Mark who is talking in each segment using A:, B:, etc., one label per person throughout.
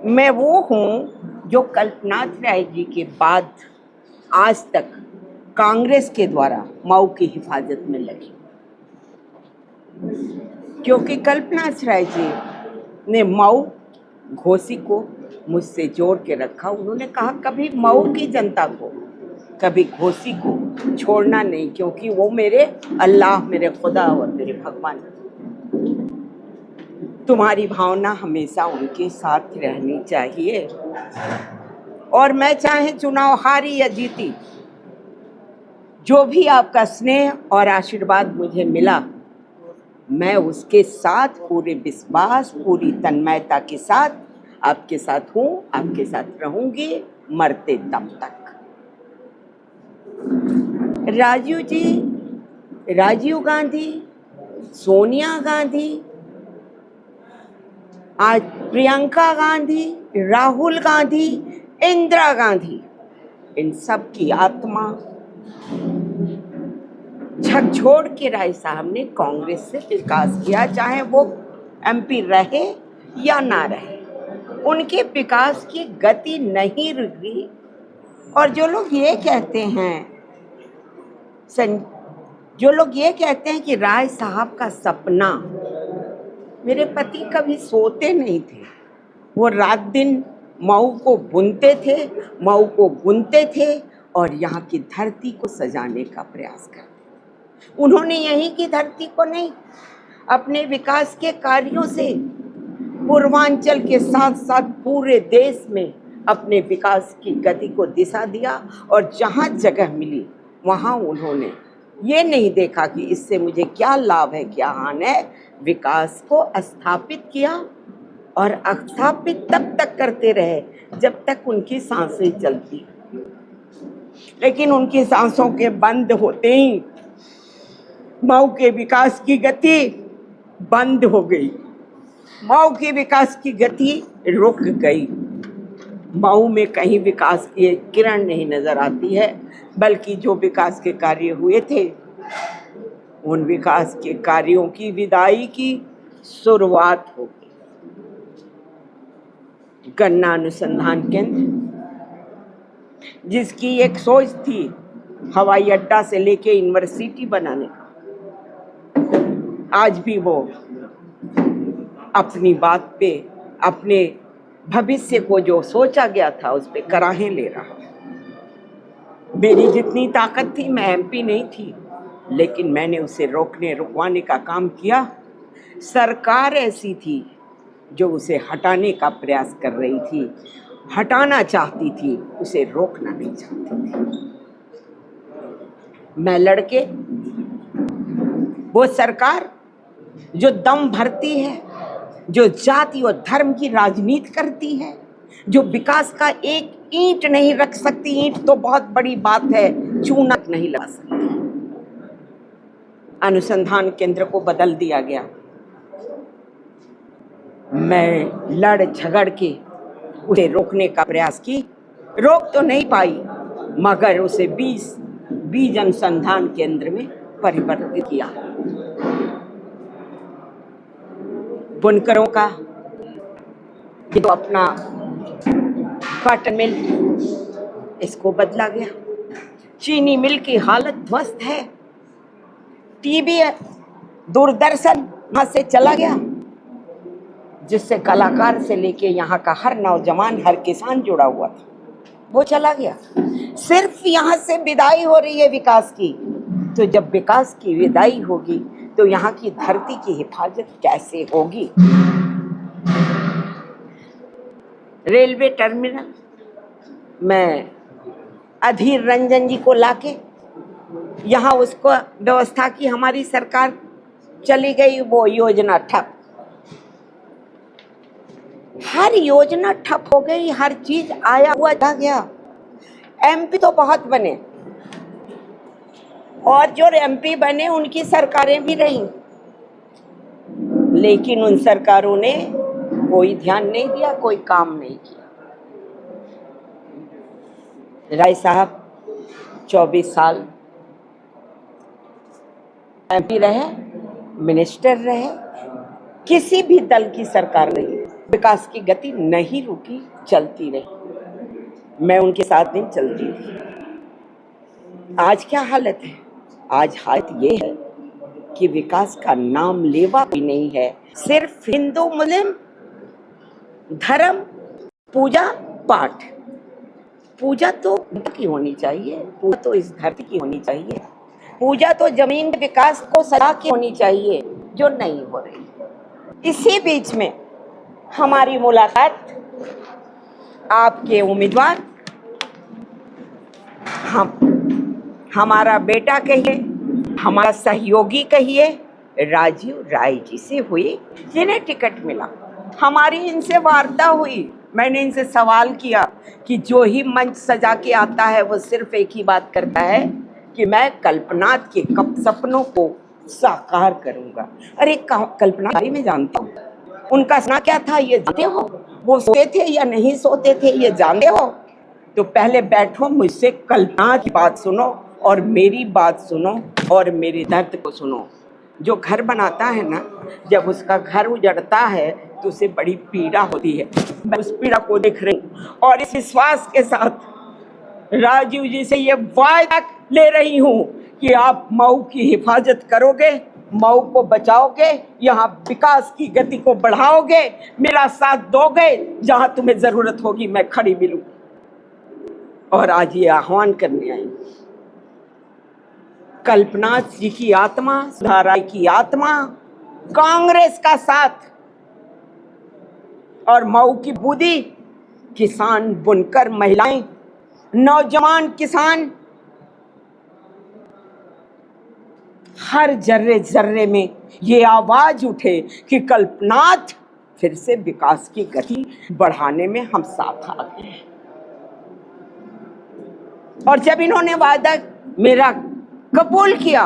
A: मैं वो हूँ जो कल्पनाथ राय जी के बाद आज तक कांग्रेस के द्वारा मऊ की हिफाजत में लगी, क्योंकि कल्पनाथ राय जी ने मऊ घोसी को मुझसे जोड़ के रखा। उन्होंने कहा कभी मऊ की जनता को, कभी घोसी को छोड़ना नहीं, क्योंकि वो मेरे अल्लाह, मेरे खुदा और मेरे भगवान, तुम्हारी भावना हमेशा उनके साथ रहनी चाहिए। और मैं चाहे चुनाव हारी या जीती, जो भी आपका स्नेह और आशीर्वाद मुझे मिला, मैं उसके साथ पूरे विश्वास, पूरी तन्मयता के साथ आपके साथ हूँ, आपके साथ रहूंगी मरते दम तक। राजीव गांधी, सोनिया गांधी, आज प्रियंका गांधी, राहुल गांधी, इंदिरा गांधी, इन सब की आत्मा झकझोर के राय साहब ने कांग्रेस से विकास किया, चाहे वो एमपी रहे या ना रहे, उनके विकास की गति नहीं रुकी। और जो लोग ये कहते हैं कि राय साहब का सपना, मेरे पति कभी सोते नहीं थे, वो रात दिन मऊ को बुनते थे और यहाँ की धरती को सजाने का प्रयास करते। उन्होंने यहीं की धरती को नहीं, अपने विकास के कार्यों से पूर्वांचल के साथ साथ पूरे देश में अपने विकास की गति को दिशा दिया। और जहाँ जगह मिली वहाँ उन्होंने ये नहीं देखा कि इससे मुझे क्या लाभ है, क्या हानि है, विकास को स्थापित किया। और स्थापित तब तक करते रहे जब तक उनकी सांसें चलती, लेकिन उनकी सांसों के बंद होते ही मऊ के विकास की गति बंद हो गई, मऊ की विकास की गति रुक गई। मऊ में कहीं विकास की किरण नहीं नजर आती है, बल्कि जो विकास के कार्य हुए थे उन विकास के कार्यों की विदाई की शुरुआत हो गई। गन्ना अनुसंधान केंद्र, जिसकी एक सोच थी हवाई अड्डा से लेके यूनिवर्सिटी बनाने का, आज भी वो अपनी बात पे, अपने भविष्य को जो सोचा गया था उस पे कराहें ले रहा। मेरी जितनी ताकत थी, मैं एमपी नहीं थी, लेकिन मैंने उसे रुकवाने का काम किया। सरकार ऐसी थी जो उसे हटाने का प्रयास कर रही थी, हटाना चाहती थी, उसे रोकना नहीं चाहती थी। मैं लड़के वो सरकार जो दम भरती है, जो जाति और धर्म की राजनीति करती है, जो विकास का एक ईंट नहीं रख सकती, ईंट तो बहुत बड़ी बात है, चूना नहीं लगा सकती। अनुसंधान केंद्र को बदल दिया गया। मैं लड़ झगड़ के उसे रोकने का प्रयास की, रोक तो नहीं पाई, मगर उसे बीज अनुसंधान केंद्र में परिवर्तित किया। बुनकरों का जो अपना कॉटन मिल, इसको बदला गया। चीनी मिल की हालत ध्वस्त है। टीवी, दूरदर्शन वहां से चला गया, जिससे कलाकार से लेके यहाँ का हर नौजवान, हर किसान जुड़ा हुआ था, वो चला गया। सिर्फ यहाँ से विदाई हो रही है विकास की। तो जब विकास की विदाई होगी तो यहाँ की धरती की हिफाजत कैसे होगी? रेलवे टर्मिनल, मैं अधीर रंजन जी को लाके यहाँ उसको व्यवस्था की, हमारी सरकार चली गई, वो योजना ठप, हर योजना ठप हो गई, हर चीज आया हुआ जा गया। एमपी तो बहुत बने, और जो एमपी बने उनकी सरकारें भी रहीं, लेकिन उन सरकारों ने कोई ध्यान नहीं दिया, कोई काम नहीं किया। राय साहब 24 साल एमपी रहे, मिनिस्टर रहे, किसी भी दल की सरकार नहीं, विकास की गति नहीं रुकी, चलती रही। मैं उनके साथ दिन चलती थी। आज क्या हालत है? आज हालत ये है कि विकास का नाम लेवा भी नहीं है। सिर्फ हिंदू मुस्लिम धर्म, पूजा पाठ। पूजा तो की होनी चाहिए, पूजा तो इस धरती की होनी चाहिए, पूजा तो जमीन के विकास को सजा की होनी चाहिए, जो नहीं हो रही। इसी बीच में हमारी मुलाकात आपके उम्मीदवार, हमारा बेटा कहिए, हमारा सहयोगी कहिए, राजीव राय जी से हुई, जिन्हें टिकट मिला। हमारी इनसे वार्ता हुई। मैंने इनसे सवाल किया कि जो ही मंच सजा के आता है वो सिर्फ एक ही बात करता है कि मैं कल्पनाथ के सपनों को साकार करूंगा। अरे कल्पना बारे में जानता हूँ, उनका सपना क्या था ये जानते हो? वो सोते थे या नहीं सोते थे ये जानते हो? तो पहले बैठो, मुझसे कल्पना की बात सुनो और मेरी बात सुनो और मेरे दर्द को सुनो। जो घर बनाता है ना, जब उसका घर उजड़ता है तो उसे बड़ी पीड़ा होती है। मैं उस पीड़ा को देख रही हूँ और इस विश्वास के साथ राजीव जी से ये वायदा ले रही हूँ कि आप मऊ की हिफाजत करोगे, मऊ को बचाओगे, यहाँ विकास की गति को बढ़ाओगे, मेरा साथ दोगे, जहाँ तुम्हें जरूरत होगी मैं खड़ी मिलूँ। और आज ये आह्वान करने आई, कल्पनाथ जी की आत्मा, सुधा राय की आत्मा, कांग्रेस का साथ और मऊ की बूदी, किसान, बुनकर, महिलाएं, नौजवान किसान, हर जर्रे जर्रे में ये आवाज उठे कि कल्पनाथ फिर से विकास की गति बढ़ाने में हम साथ आ गए। और जब इन्होंने वादा मेरा कबूल किया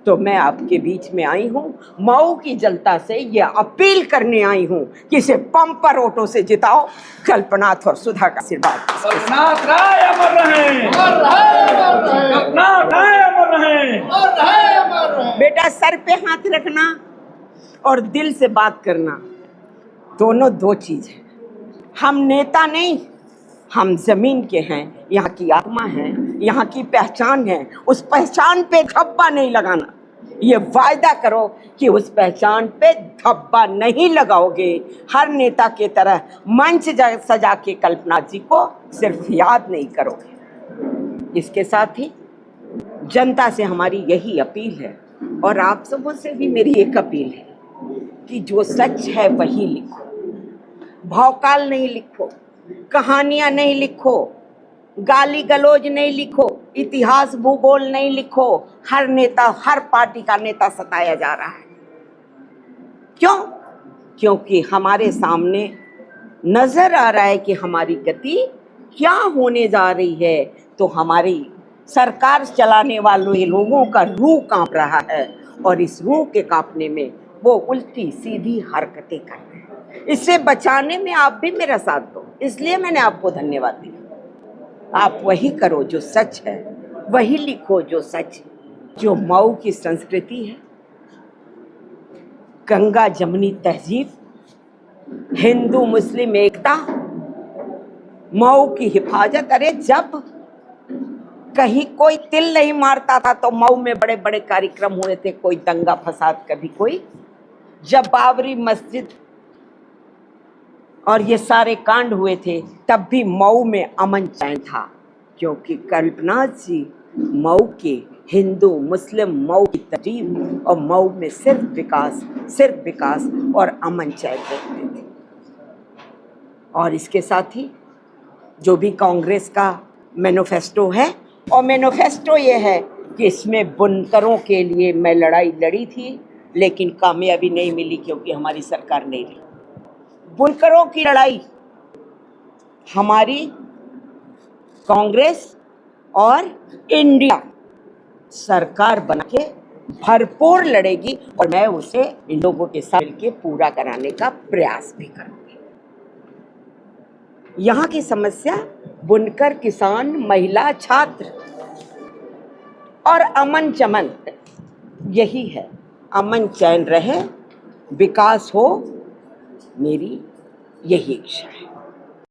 A: तो मैं आपके बीच में आई हूँ, मऊ की जनता से ये अपील करने आई हूँ कि इसे पंपर वोटों से जिताओ। कल्पनाथ और सुधा का आशीर्वाद।
B: कल्पनाथ राय अमर रहें, कल्पनाथ राय अमर रहें।
A: बेटा सर पे हाथ रखना और दिल से बात करना, दोनों दो चीज है। हम नेता नहीं, हम जमीन के हैं, यहाँ की आत्मा है, यहाँ की पहचान है। उस पहचान पे धब्बा नहीं लगाना। ये वायदा करो कि उस पहचान पे धब्बा नहीं लगाओगे। हर नेता के तरह मंच सजा के कल्पनाथ जी को सिर्फ याद नहीं करोगे। इसके साथ ही जनता से हमारी यही अपील है और आप सबों से भी मेरी एक अपील है कि जो सच है वही लिखो, भौकाल नहीं लिखो, कहानियां नहीं लिखो, गाली गलौज नहीं लिखो, इतिहास भूगोल नहीं लिखो। हर नेता, हर पार्टी का नेता सताया जा रहा है। क्यों? क्योंकि हमारे सामने नजर आ रहा है कि हमारी गति क्या होने जा रही है। तो हमारी सरकार चलाने वाले लोगों का रूह कांप रहा है और इस रूह के कांपने में वो उल्टी सीधी हरकतें कर रहे हैं। इससे बचाने में आप भी मेरा साथ दो, इसलिए मैंने आपको धन्यवाद दिया। आप वही करो जो सच है, वही लिखो जो सच, जो मऊ की संस्कृति है, गंगा जमुनी तहजीब, हिंदू मुस्लिम एकता, मऊ की हिफाजत। अरे जब कहीं कोई तिल नहीं मारता था तो मऊ में बड़े बड़े कार्यक्रम हुए थे, कोई दंगा फसाद, कभी कोई। जब बाबरी मस्जिद और ये सारे कांड हुए थे तब भी मऊ में अमन चैन था, क्योंकि कल्पनाथ जी मऊ के हिंदू मुस्लिम मऊ की तहजीब और मऊ में सिर्फ विकास और अमन चैन देखते थे। और इसके साथ ही जो भी कांग्रेस का मैनिफेस्टो है, और मैनिफेस्टो ये है कि इसमें बुनकरों के लिए मैं लड़ाई लड़ी थी लेकिन कामयाबी नहीं मिली क्योंकि हमारी सरकार नहीं रही। बुनकरों की लड़ाई हमारी कांग्रेस और इंडिया सरकार बना के भरपूर लड़ेगी और मैं उसे इन लोगों के साथ मिलकर पूरा कराने का प्रयास भी करूंगी। यहाँ की समस्या बुनकर, किसान, महिला, छात्र और अमन चमन यही है। अमन चैन रहे, विकास हो, मेरी यही इच्छा है।